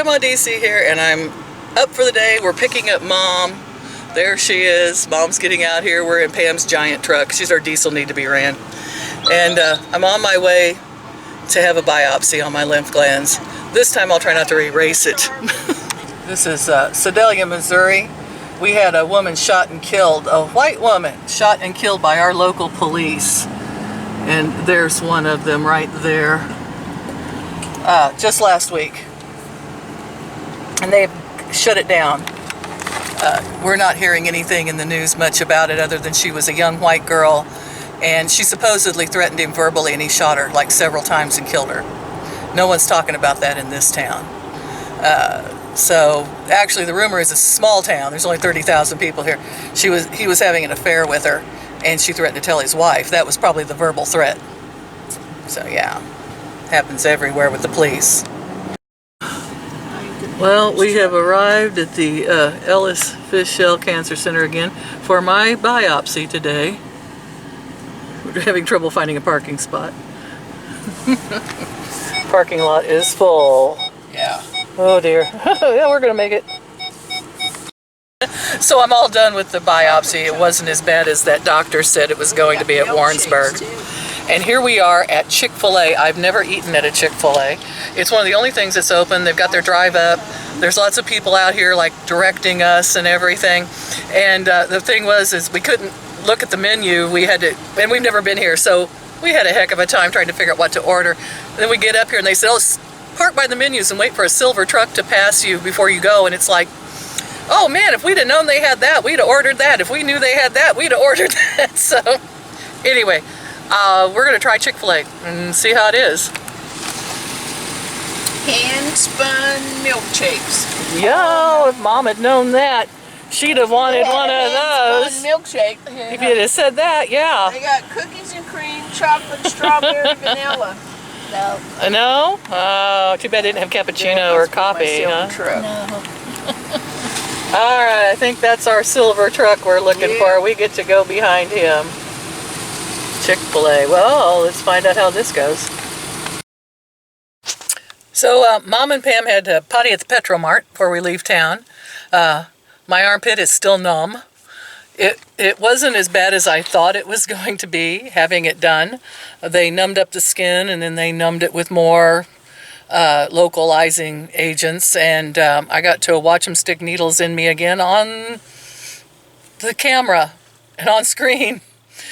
Grandma DC here, and I'm up for the day. We're picking up Mom. There she is. Mom's getting out here. We're in Pam's giant truck. She's our diesel need to be ran. And I'm on my way to have a biopsy on my lymph glands. This time I'll try not to erase it. This is Sedalia, Missouri. We had a woman shot and killed, a white woman shot and killed by our local police. And there's one of them right there. Just last week. And they've shut it down. We're not hearing anything in the news much about it other than she was a young white girl and she supposedly threatened him verbally and he shot her like several times and killed her. No one's talking about that in this town. So actually the rumor is it's a small town. There's only 30,000 people here. He was having an affair with her and she threatened to tell his wife. That was probably the verbal threat. So yeah, happens everywhere with the police. Well, we have arrived at the Ellis Fish Shell Cancer Center again for my biopsy today. We're having trouble finding a parking spot. Parking lot is full. Yeah. Oh dear. Yeah, we're gonna make it. So I'm all done with the biopsy. It wasn't as bad as that doctor said it was going to be at Warrensburg. And here we are at Chick-fil-A. I've never eaten at a Chick-fil-A. It's one of the only things that's open. They've got their drive up. There's lots of people out here like directing us and everything. And the thing is we couldn't look at the menu. We had to, and we've never been here, so we had a heck of a time trying to figure out what to order. And then we get up here and they said, oh, park by the menus and wait for a silver truck to pass you before you go. And it's like, oh man, if we'd have known they had that, we'd have ordered that. If we knew they had that, we'd have ordered that. So anyway, we're going to try Chick-fil-A and see how it is. Hand-spun milkshakes. Yo, if Mom had known that, she'd have wanted one of those. Milkshake. If you'd have said that, yeah. They got cookies and cream, chocolate, strawberry, vanilla. No. No? Oh, too bad they didn't have cappuccino or coffee, huh? No. All right, I think that's our silver truck we're looking for. We get to go behind him. Chick-fil-A. Well, let's find out how this goes. So, Mom and Pam had to potty at the Petromart before we leave town. My armpit is still numb. It wasn't as bad as I thought it was going to be, having it done. They numbed up the skin, and then they numbed it with more localizing agents, and I got to watch them stick needles in me again on the camera and on screen.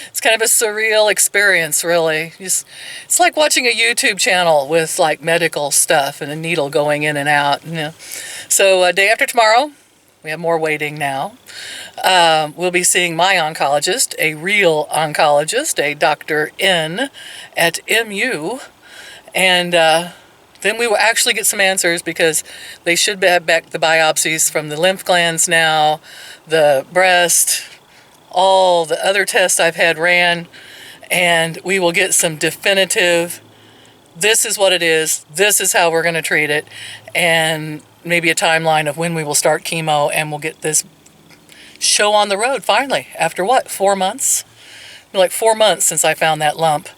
It's kind of a surreal experience, really. It's like watching a YouTube channel with like medical stuff and a needle going in and out. You know. So day after tomorrow, we have more waiting now. We'll be seeing my oncologist, a real oncologist, a Dr. N at MU, and then we will actually get some answers because they should have back the biopsies from the lymph glands now, the breast, all the other tests I've had ran, and we will get some definitive, this is what it is, this is how we're going to treat it, and maybe a timeline of when we will start chemo, and we'll get this show on the road finally, after what, 4 months? Like 4 months since I found that lump.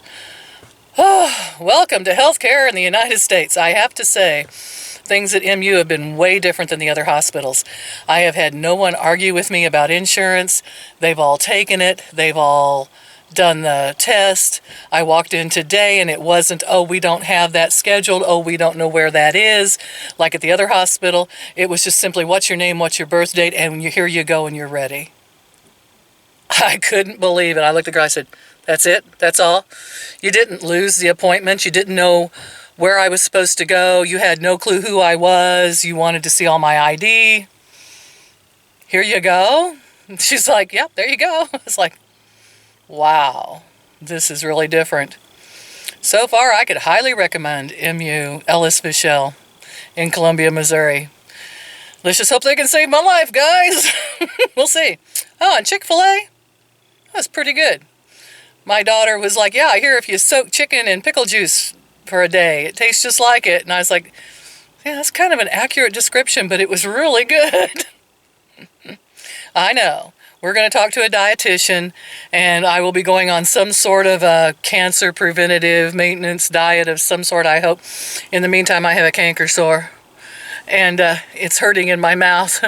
Oh, welcome to healthcare in the United States. I have to say, things at MU have been way different than the other hospitals. I have had no one argue with me about insurance. They've all taken it. They've all done the test. I walked in today and it wasn't, oh, we don't have that scheduled. Oh, we don't know where that is. Like at the other hospital, it was just simply, what's your name, what's your birth date, and here you go and you're ready. I couldn't believe it. I looked at the girl, I said, that's it? That's all? You didn't lose the appointment. You didn't know where I was supposed to go. You had no clue who I was. You wanted to see all my ID. Here you go. She's like, yep, there you go. It's like, wow, this is really different. So far, I could highly recommend MU Ellis Fish Shell in Columbia, Missouri. Let's just hope they can save my life, guys. We'll see. Oh, and Chick-fil-A? That's pretty good. My daughter was like, yeah, I hear if you soak chicken in pickle juice for a day, it tastes just like it. And I was like, yeah, that's kind of an accurate description, but it was really good. I know. We're going to talk to a dietitian, and I will be going on some sort of a cancer preventative maintenance diet of some sort, I hope. In the meantime, I have a canker sore. and it's hurting in my mouth,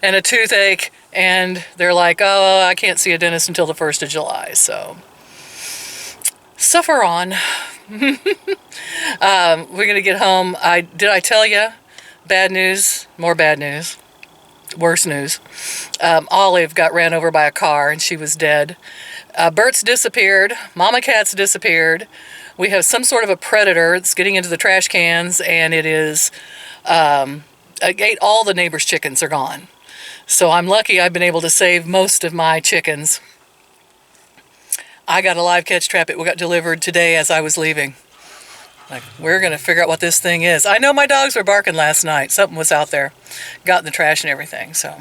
and a toothache, and they're like, oh, I can't see a dentist until the 1st of July, so suffer on. We're gonna get home. Did I tell you? Bad news, more bad news, worse news. Olive got ran over by a car and she was dead. Bert's disappeared. Mama Cat's disappeared. We have some sort of a predator that's getting into the trash cans, and it is ate all the neighbors' chickens are gone. So I'm lucky I've been able to save most of my chickens. I got a live catch trap. It got delivered today as I was leaving. Like, we're going to figure out what this thing is. I know my dogs were barking last night. Something was out there. Got in the trash and everything. So,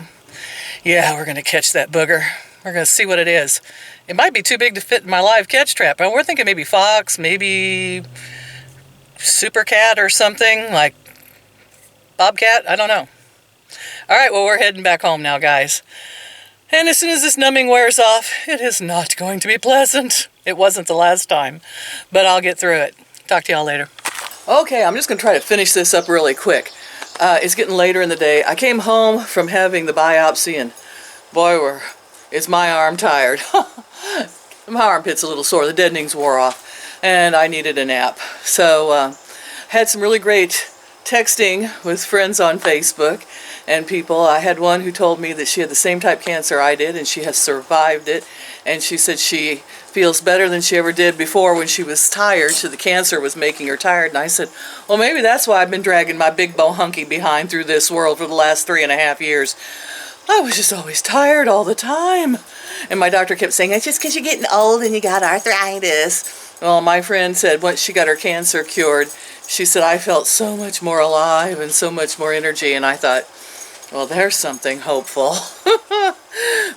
yeah, we're going to catch that booger. We're going to see what it is. It might be too big to fit in my live catch trap. And we're thinking maybe fox, maybe super cat or something, like bobcat. I don't know. All right, well, we're heading back home now, guys. And as soon as this numbing wears off, it is not going to be pleasant. It wasn't the last time, but I'll get through it. Talk to y'all later. Okay, I'm just going to try to finish this up really quick. It's getting later in the day. I came home from having the biopsy, and boy, is my arm tired. My armpit's a little sore. The deadenings wore off, and I needed a nap. So, had some really great texting with friends on Facebook and people. I had one who told me that she had the same type cancer I did, and she has survived it. And she said she feels better than she ever did before when she was tired. So the cancer was making her tired. And I said, well, maybe that's why I've been dragging my big bow hunky behind through this world for the last 3.5 years. I was just always tired all the time. And my doctor kept saying, it's just because you're getting old and you got arthritis. Well, my friend said once she got her cancer cured, she said, I felt so much more alive and so much more energy. And I thought, well, there's something hopeful.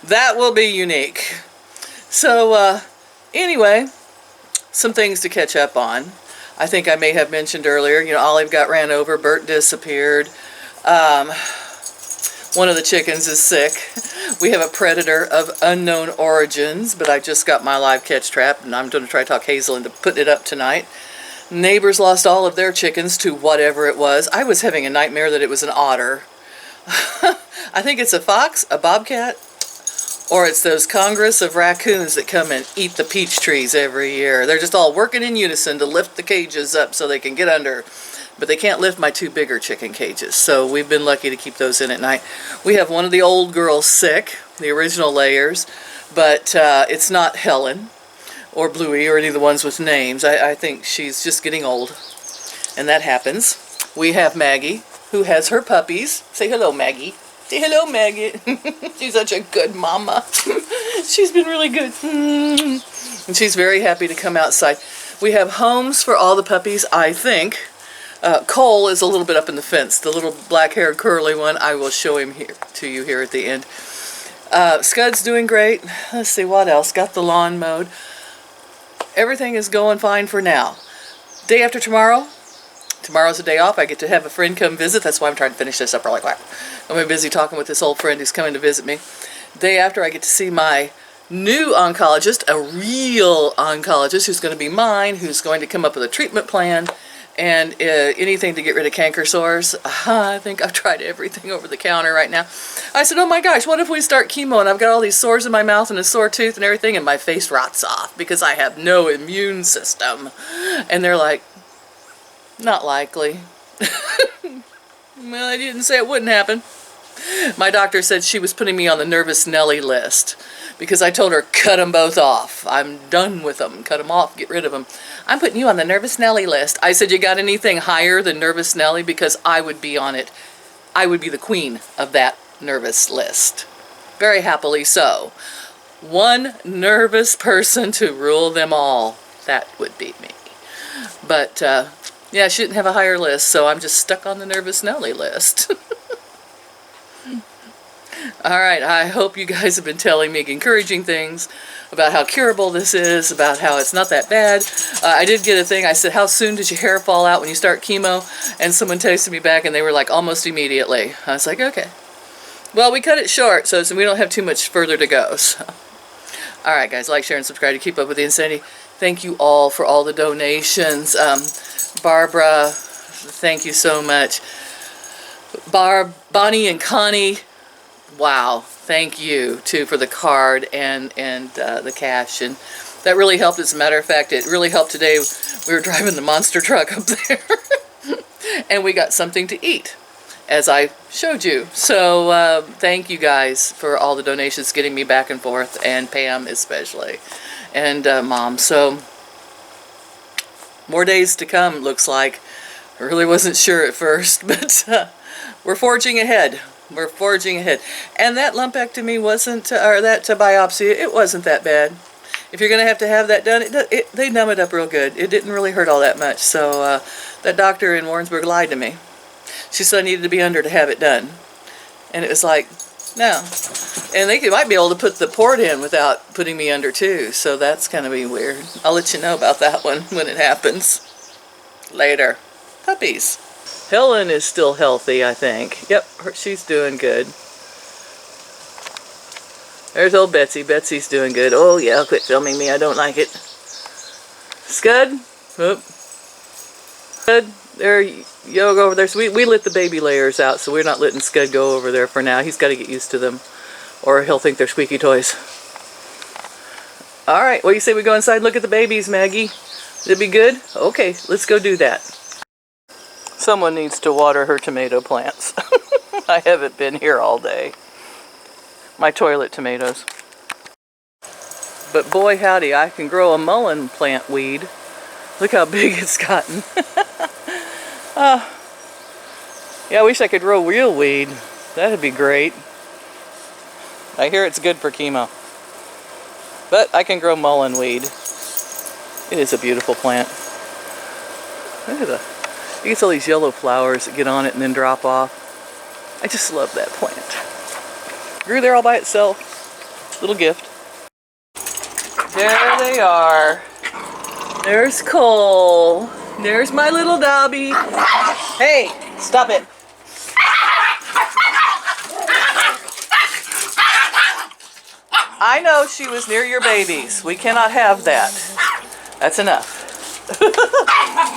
That will be unique. So, anyway, some things to catch up on. I think I may have mentioned earlier, Olive got ran over, Bert disappeared. One of the chickens is sick. We have a predator of unknown origins, but I just got my live catch trap, and I'm going to try to talk Hazel into putting it up tonight. Neighbors lost all of their chickens to whatever it was. I was having a nightmare that it was an otter. I think it's a fox, a bobcat, or it's those congress of raccoons that come and eat the peach trees every year. They're just all working in unison to lift the cages up so they can get under. But they can't lift my 2 bigger chicken cages, so we've been lucky to keep those in at night. We have one of the old girls sick, the original layers, but it's not Helen or Bluey or any of the ones with names. I think she's just getting old, and that happens. We have Maggie, who has her puppies. Say hello, Maggie. Say hello, Maggie. She's such a good mama. She's been really good. And she's very happy to come outside. We have homes for all the puppies, I think. Cole is a little bit up in the fence. The little black-haired curly one, I will show him here to you here at the end. Scud's doing great. Let's see, what else? Got the lawn mowed. Everything is going fine for now. Day after tomorrow. Tomorrow's a day off. I get to have a friend come visit. That's why I'm trying to finish this up really quick. I'm busy talking with this old friend who's coming to visit me. Day after, I get to see my new oncologist, a real oncologist who's going to be mine, who's going to come up with a treatment plan and anything to get rid of canker sores. I think I've tried everything over the counter right now. I said, oh my gosh, what if we start chemo and I've got all these sores in my mouth and a sore tooth and everything and my face rots off because I have no immune system? And they're like, not likely. Well, I didn't say it wouldn't happen. My doctor said she was putting me on the nervous Nelly list because I told her, cut them both off. I'm done with them. Cut them off. Get rid of them. I'm putting you on the nervous Nelly list. I said, you got anything higher than nervous Nelly? Because I would be on it. I would be the queen of that nervous list. Very happily so. One nervous person to rule them all. That would be me. But, yeah, I shouldn't have a higher list, so I'm just stuck on the nervous Nelly list. Alright, I hope you guys have been telling me encouraging things about how curable this is, about how it's not that bad. I did get a thing, I said, how soon does your hair fall out when you start chemo? And someone texted me back and they were like, almost immediately. I was like, okay. Well, we cut it short, so we don't have too much further to go. So. Alright guys, like, share, and subscribe to keep up with the insanity. Thank you all for all the donations. Barbara, thank you so much. Bonnie and Connie, wow, thank you too for the card and the cash, and that really helped. As a matter of fact, it really helped today. We were driving the monster truck up there and we got something to eat, as I showed you. So thank you guys for all the donations, getting me back and forth, and Pam especially, and Mom. So more days to come, looks like. I really wasn't sure at first, but we're forging ahead. We're forging ahead. And that lumpectomy wasn't, or that biopsy, it wasn't that bad. If you're going to have that done, they numb it up real good. It didn't really hurt all that much. So that doctor in Warrensburg lied to me. She said I needed to be under to have it done. And it was like, no. And they might be able to put the port in without putting me under too. So that's kind of weird. I'll let you know about that one when it happens. Later. Puppies. Helen is still healthy, I think. Yep, she's doing good. There's old Betsy. Betsy's doing good. Oh yeah, quit filming me. I don't like it. Scud. Oop. Scud. There, you go over there. So we lit the baby layers out, so we're not letting Scud go over there for now. He's got to get used to them, or he'll think they're squeaky toys. All right, what do you say we go inside and look at the babies, Maggie? It'd be good? Okay, let's go do that. Someone needs to water her tomato plants. I haven't been here all day. My toilet tomatoes. But boy howdy, I can grow a mullein plant weed. Look how big it's gotten. Yeah, I wish I could grow real weed. That'd be great. I hear it's good for chemo. But I can grow mullein weed. It is a beautiful plant. Look at it gets all these yellow flowers that get on it and then drop off. I just love that plant. Grew there all by itself. Little gift. There they are. There's Cole. There's my little Dobby. Hey, stop it. I know she was near your babies. We cannot have that. That's enough.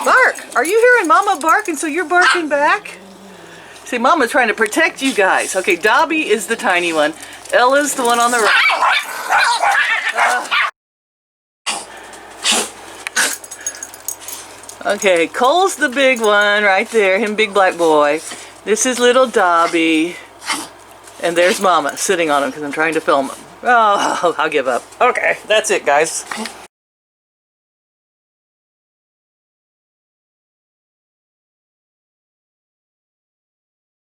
Bark! Are you hearing Mama bark and so you're barking back? See, Mama's trying to protect you guys. Okay, Dobby is the tiny one. Ella's the one on the right. Okay, Cole's the big one right there. Him big black boy. This is little Dobby. And there's Mama sitting on him because I'm trying to film him. Oh, I'll give up. Okay, that's it, guys.